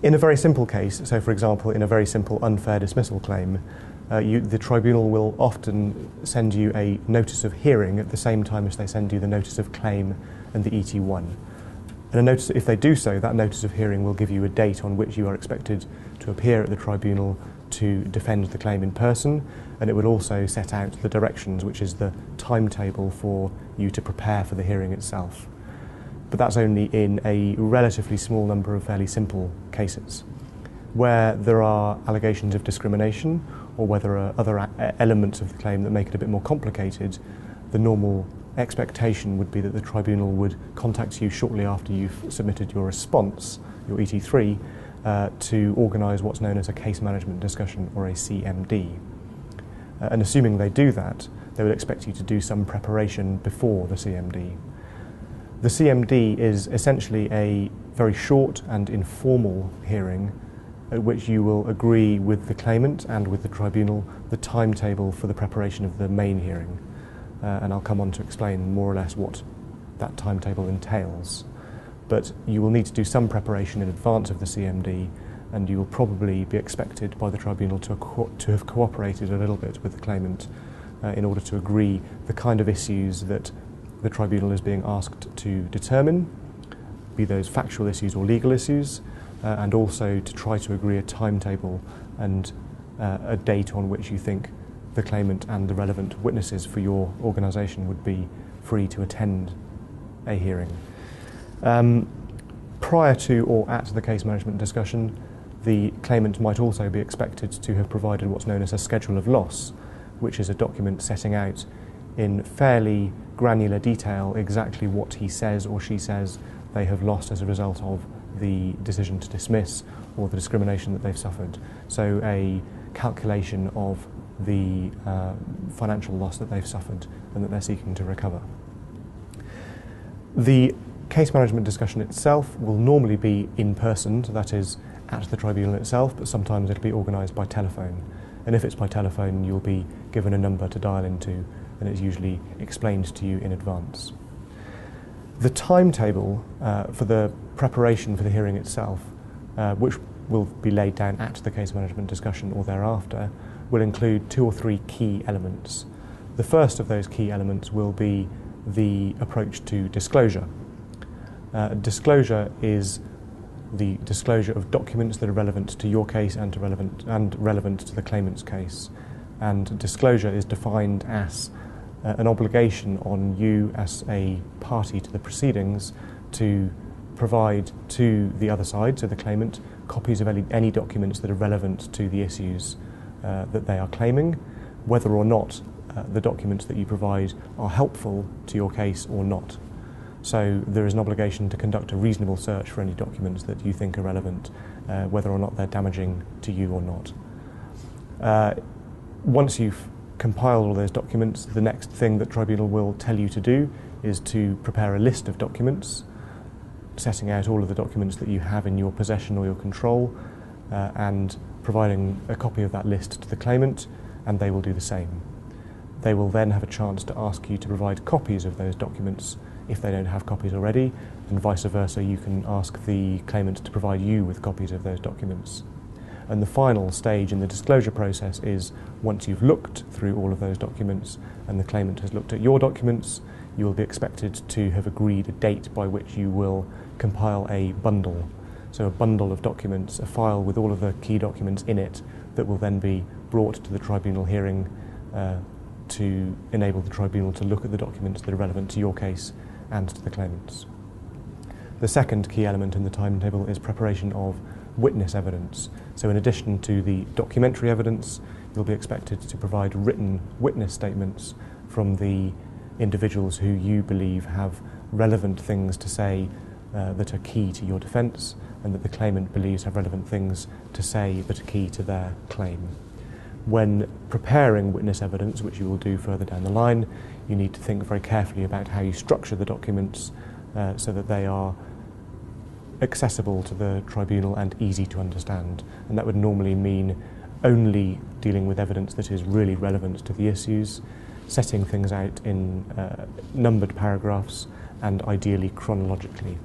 In a very simple case, so for example, in a very simple unfair dismissal claim, the tribunal will often send you a notice of hearing at the same time as they send you the notice of claim and the ET1. And if they do so, that notice of hearing will give you a date on which you are expected to appear at the tribunal to defend the claim in person, and it will also set out the directions, which is the timetable for you to prepare for the hearing itself. But that's only in a relatively small number of fairly simple cases. Where there are allegations of discrimination, or where there are other elements of the claim that make it a bit more complicated, the normal expectation would be that the tribunal would contact you shortly after you've submitted your response, your ET3, to organise what's known as a case management discussion, or a CMD. And assuming they do that, they would expect you to do some preparation before the CMD. The CMD is essentially a very short and informal hearing at which you will agree with the claimant and with the tribunal the timetable for the preparation of the main hearing. And I'll come on to explain more or less what that timetable entails. But you will need to do some preparation in advance of the CMD, and you will probably be expected by the tribunal to have cooperated a little bit with the claimant in order to agree the kind of issues that the tribunal is being asked to determine, be those factual issues or legal issues, and also to try to agree a timetable and a date on which you think the claimant and the relevant witnesses for your organisation would be free to attend a hearing. Prior to or at the case management discussion, the claimant might also be expected to have provided what's known as a schedule of loss, which is a document setting out in fairly granular detail exactly what he says or she says they have lost as a result of the decision to dismiss or the discrimination that they've suffered. So a calculation of the financial loss that they've suffered and that they're seeking to recover. The case management discussion itself will normally be in person, so that is at the tribunal itself, but sometimes it'll be organised by telephone. And if it's by telephone, you'll be given a number to dial into, and it's usually explained to you in advance. The timetable for the preparation for the hearing itself, which will be laid down at the case management discussion or thereafter, will include 2 or 3 key elements. The first of those key elements will be the approach to disclosure. Disclosure is the disclosure of documents that are relevant to your case and relevant to the claimant's case. And disclosure is defined as an obligation on you as a party to the proceedings to provide to the other side, to the claimant, copies of any documents that are relevant to the issues that they are claiming, whether or not the documents that you provide are helpful to your case or not. So there is an obligation to conduct a reasonable search for any documents that you think are relevant, whether or not they're damaging to you or not. Once you've compiled all those documents, the next thing that tribunal will tell you to do is to prepare a list of documents, setting out all of the documents that you have in your possession or your control, and providing a copy of that list to the claimant, and they will do the same. They will then have a chance to ask you to provide copies of those documents if they don't have copies already, and vice versa, you can ask the claimant to provide you with copies of those documents. And the final stage in the disclosure process is once you've looked through all of those documents and the claimant has looked at your documents, you will be expected to have agreed a date by which you will compile a bundle. So a bundle of documents, a file with all of the key documents in it that will then be brought to the tribunal hearing to enable the tribunal to look at the documents that are relevant to your case and to the claimants. The second key element in the timetable is preparation of witness evidence. So in addition to the documentary evidence, you'll be expected to provide written witness statements from the individuals who you believe have relevant things to say that are key to your defence, and that the claimant believes have relevant things to say that are key to their claim. When preparing witness evidence, which you will do further down the line, you need to think very carefully about how you structure the documents so that they are accessible to the tribunal and easy to understand. And that would normally mean only dealing with evidence that is really relevant to the issues, setting things out in numbered paragraphs, and ideally chronologically.